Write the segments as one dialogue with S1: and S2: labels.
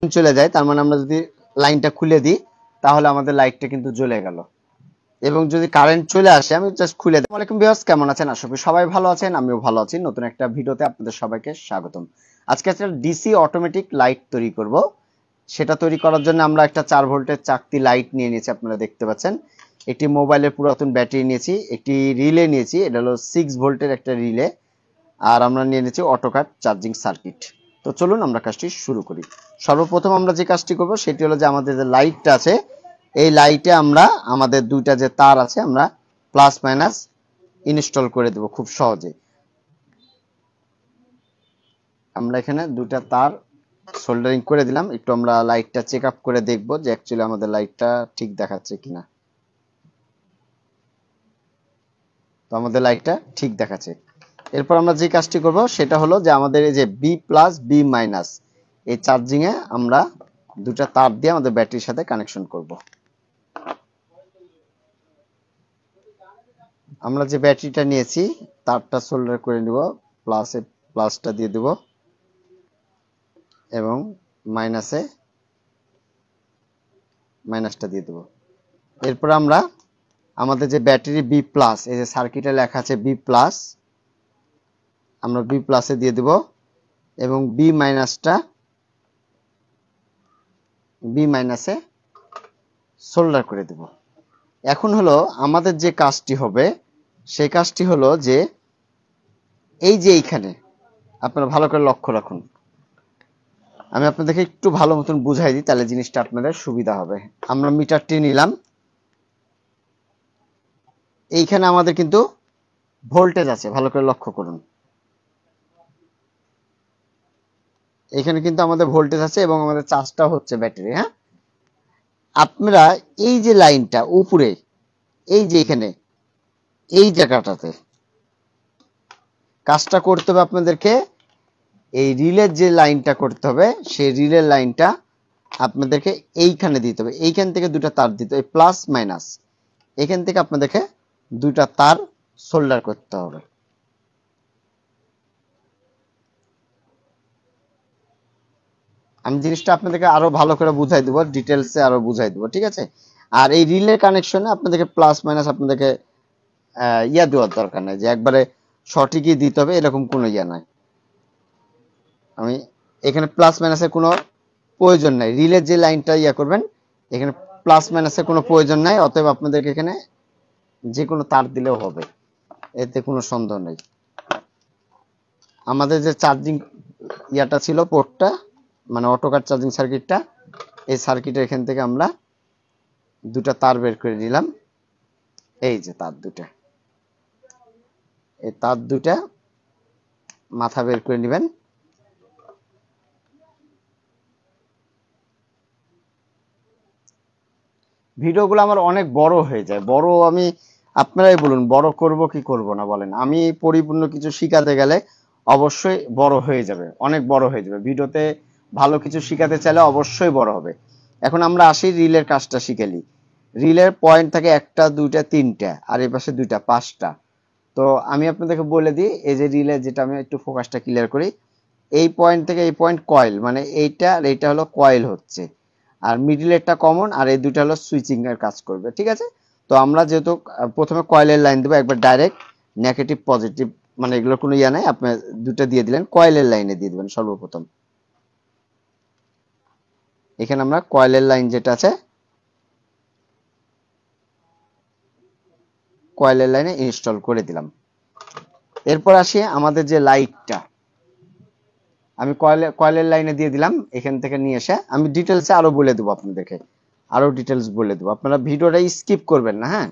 S1: চলে যায়, তার মানে আমরা যদি লাইনটা খুলে দিই তাহলে আমাদের লাইটটা কিন্তু জ্বলে গেল। এবং যদি কারেন্ট চলে আসে, আমি জাস্ট খুলে দিই। আসসালামু আলাইকুম ভিউয়ার্স, কেমন আছেন? আশা করি সবাই ভালো আছেন, আমিও ভালো আছি। নতুন একটা ভিডিওতে আপনাদের সবাইকে স্বাগতম। আজকে একটা ডিসি অটোমেটিক লাইট তৈরি করব। সেটা তৈরি করার জন্য আমরা একটা 4 ভোল্টের চাকতি লাইট নিয়ে নিয়েছি, আপনারা দেখতে পাচ্ছেন। একটি মোবাইলের পুরাতন ব্যাটারি নিয়েছি, একটি রিলে নিয়েছি, এটা হলো 6 ভোল্টের একটা রিলে, আর আমরা নিয়ে নিয়েছি অটোকাট চার্জিং সার্কিট। তো চলুন আমরা কাজটি শুরু করি। সর্বপ্রথম আমরা যে কাজটি করব সেটি হলো যে আমাদের যে লাইটটা আছে, এই লাইটে আমরা আমাদের দুইটা যে তার আছে আমরা প্লাস মাইনাস ইনস্টল করে দেব খুব সহজে। আমরা এখানে দুইটা তার সোল্ডারিং করে দিলাম। একটু আমরা লাইটটা চেক আপ করে দেখব যে অ্যাকচুয়ালি আমাদের লাইটটা ঠিক দেখাচ্ছে কিনা। তো আমাদের লাইটটা ঠিক দেখাচ্ছে। এরপর আমরা যে কাজটি করব সেটা হলো যে আমাদের এই যে বি প্লাস বি মাইনাস এই চার্জিং এ আমরা দুটা তার দিয়ে আমাদের ব্যাটারির সাথে কানেকশন করব। আমরা যে ব্যাটারিটা নিয়েছি তারটা সোল্ডার করে নিব, প্লাসে প্লাসটা দিয়ে দেব এবং মাইনাসে মাইনাসটা দিয়ে দেব। এরপর আমরা আমাদের যে ব্যাটারি বি প্লাস, এই যে সার্কিটে লেখা আছে বি প্লাস, আমরা বি প্লাসে দিয়ে দেব এবং বি মাইনাসটা বি মাইনাসে সোল্ডার করে দেব। এখন হলো আমাদের যে কাজটি হবে সেই কাজটি হলো যে এই যে এইখানে আপনারা ভালো করে লক্ষ্য রাখুন, আমি আপনাদেরকে একটু ভালো মতন বুঝাই দিই, তাহলে জিনিসটা আপনাদের সুবিধা হবে। আমরা মিটারটি নিলাম, এইখানে আমাদের কিন্তু ভোল্টেজ আছে, ভালো করে লক্ষ্য করুন। এখানে কিন্তু আমাদের ভোল্টেজ আছে এবং আমাদের চার্জটা হচ্ছে ব্যাটারি। হ্যাঁ, আপনারা এই যে লাইনটা উপরে, এই যে এখানে এই জায়গাটাতে কাজটা করতে হবে আপনাদেরকে। এই রিলের যে লাইনটা করতে হবে সেই রিলের লাইনটা আপনাদেরকে এইখানে দিতে হবে। এইখান থেকে দুটা তার দিতে হবে, প্লাস মাইনাস। এখান থেকে আপনাদেরকে দুটা তার সোল্ডার করতে হবে। আমি জিনিসটা আপনাদেরকে আরো ভালো করে বুঝাই দেবো, ডিটেলসে আরো বুঝাই দেবো, ঠিক আছে? আর এই রিলে কানেকশনে আপনাদেরকে প্লাস মাইনাস আপনাদেরকে ইয়া দেওয়ার দরকার নাই যে একবারে সঠিকই দিতে হবে, এরকম কোনো ইয়া নাই। আমি এখানে প্লাস মাইনাসের কোনো প্রয়োজন নাই। রিলের যে লাইনটা ইয়া করবেন এখানে প্লাস মাইনাসের কোনো প্রয়োজন নাই, অতএব আপনাদেরকে এখানে যে কোনো তার দিলেও হবে, এতে কোনো সন্দেহ নেই। আমাদের যে চার্জিং ইয়াটা ছিল পোর্টটা, মানে অটোকাট চার্জিং সার্কিটটা, এই সার্কিটের এখান থেকে আমরা দুটা তার বের করে নিলাম। এই যে তার দুটা, এই তার দুটা মাথা বের করে নেবেন। ভিডিওগুলো আমার অনেক বড় হয়ে যায়, বড় আমি আপনারাই বলুন বড় করব কি করব না বলেন। আমি পরিপূর্ণ কিছু শিখাতে গেলে অবশ্যই বড় হয়ে যাবে, অনেক বড় হয়ে যাবে। ভিডিওতে ভালো কিছু শিখাতে চাইলে অবশ্যই বড় হবে। এখন আমরা আসি রিলের কাজটা শিখেলি। রিলের পয়েন্ট থাকে একটা দুইটা তিনটা, আর এই পাশে দুইটা পাঁচটা। তো আমি আপনাদেরকে বলে দিই, এই যে রিলে, যেটা আমি একটু ফোকাসটা ক্লিয়ার করি, এই পয়েন্ট থেকে এই পয়েন্ট কয়েল, মানে এইটা আর এইটা হলো কয়েল হচ্ছে, আর মিডিলেরটা কমন, আর এই দুটো হলো সুইচিং এর কাজ করবে, ঠিক আছে? তো আমরা যেহেতু প্রথমে কয়েলের লাইন দেবো একবার ডাইরেক্ট, নেগেটিভ পজিটিভ মানে এগুলোর কোনো ইয়া নাই, আপনি দুটো দিয়ে দিলেন, কয়েলের লাইনে দিয়ে দিবেন সর্বপ্রথম। এখানে আমরা কয়েলের লাইন যেটা আছে কয়েলের লাইনে ইনস্টল করে দিলাম। এরপর আসি আমাদের যে লাইটটা, আমি কয়েলের লাইনে দিয়ে দিলাম। এখান থেকে নিয়ে এসে আমি ডিটেলসে আরো বলে দেবো আপনাদেরকে, আরো ডিটেলস বলে দেবো। আপনারা ভিডিওটা স্কিপ করবেন না, হ্যাঁ,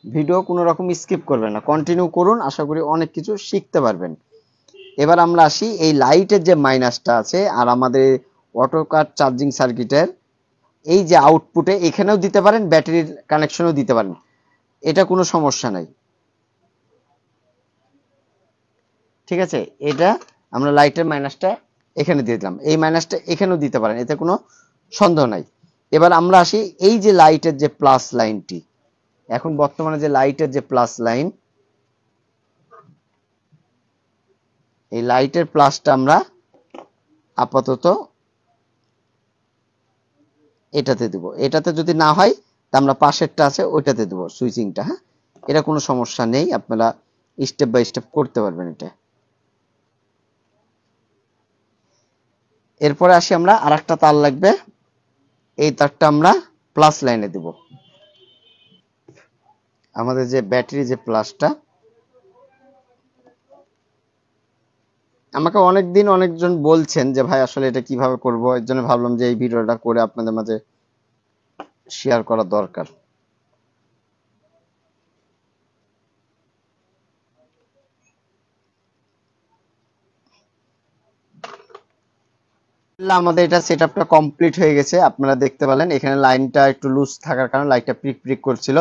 S1: ভিডিও কোনো রকম স্কিপ করবেন না, কন্টিনিউ করুন, আশা করি অনেক কিছু শিখতে পারবেন। এবার আমরা আসি এই লাইটের যে মাইনাসটা আছে আর আমাদের অটোকাট চার্জিং সার্কিটের এই যে আউটপুটে, এখানেও দিতে পারেন, ব্যাটারির কানেকশনও দিতে পারেন, এটা কোনো সমস্যা নাই, ঠিক আছে? এটা আমরা লাইটের মাইনাসটা এখানে দিয়ে দিলাম, এই মাইনাসটা এখানেও দিতে পারেন, এতে কোনো সন্দেহ নাই। এবার আমরা আসি এই যে লাইটের যে প্লাস লাইনটি, এখন বর্তমানে যে লাইটের যে প্লাস লাইন, এই লাইটের প্লাসটা আমরা আপাতত এটাতে দিব। এটাতে যদি না হয় তা আমরা পাশেরটা আছে ওইটাতে দেব সুইচিংটা। হ্যাঁ, এটা কোনো সমস্যা নেই, আপনারা স্টেপ বাই স্টেপ করতে পারবেন এটা। এরপরে আসি আমরা, আরেকটা তার লাগবে, এই তারটা আমরা প্লাস লাইনে দিব। আমাদের যে ব্যাটারি যে প্লাসটা, আমাকে অনেকদিন অনেকজন বলছেন যে ভাই আসলে এটা কিভাবে করব, এর জন্য ভাবলাম যে এই ভিডিওটা করে আপনাদের মাঝে শেয়ার করা দরকার। আমাদের এটা সেটআপটা কমপ্লিট হয়ে গেছে, আপনারা দেখতে পেলেন এখানে লাইনটা একটু লুজ থাকার কারণে লাইটটা প্রিক প্রিক করছিল।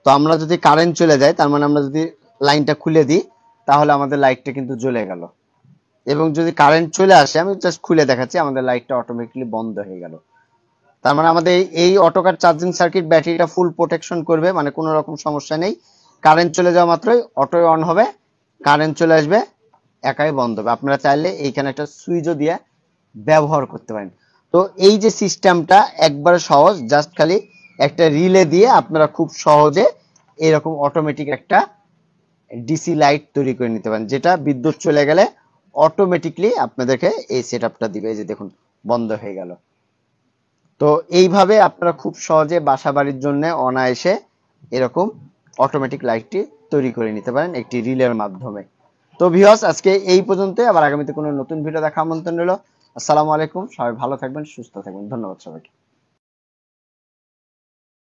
S1: তো আমরা যদি কারেন্ট চলে যায়, তার মানে আমরা যদি লাইনটা খুলে দিই তাহলে আমাদের লাইটটা কিন্তু জ্বলে গেল। এবং যদি কারেন্ট চলে আসে, আমি জাস্ট খুলে দেখাচ্ছি, আমাদের লাইটটা অটোমেটিক্যালি বন্ধ হয়ে গেল। তার মানে আমাদের এই অটোকার চার্জিং সার্কিট ব্যাটারিটা ফুল প্রোটেকশন করবে, মানে কোনো রকম সমস্যা নেই। কারেন্ট চলে যাওয়া মাত্রই অটোই অন হবে, কারেন্ট চলে আসবে একাই বন্ধ হবে। আপনারা চাইলে এইখানে একটা সুইচও দিয়ে ব্যবহার করতে পারেন। তো এই যে সিস্টেমটা একবারে সহজ, জাস্ট খালি একটা রিলে দিয়ে আপনারা খুব সহজে এরকম অটোমেটিক একটা ডিসি লাইট তৈরি করে নিতে পারেন, যেটা বিদ্যুৎ চলে গেলে অটোমেটিকলি আপনাদেরকে এই সেটআপটা দিবে। এই যে দেখুন বন্ধ হয়ে গেল। তো এইভাবে আপনারা খুব সহজে বাসা বাড়ির জন্য অনায়াসে এরকম অটোমেটিক লাইটটি তৈরি করে নিতে পারেন একটি রিলের মাধ্যমে। তো ভিউয়ার্স, আজকে এই পর্যন্ত, আবার আগামীতে কোনো নতুন ভিডিও দেখা আমন্ত্রণ রইল। আসসালামু আলাইকুম, সবাই ভালো থাকবেন, সুস্থ থাকবেন, ধন্যবাদ সবাইকে।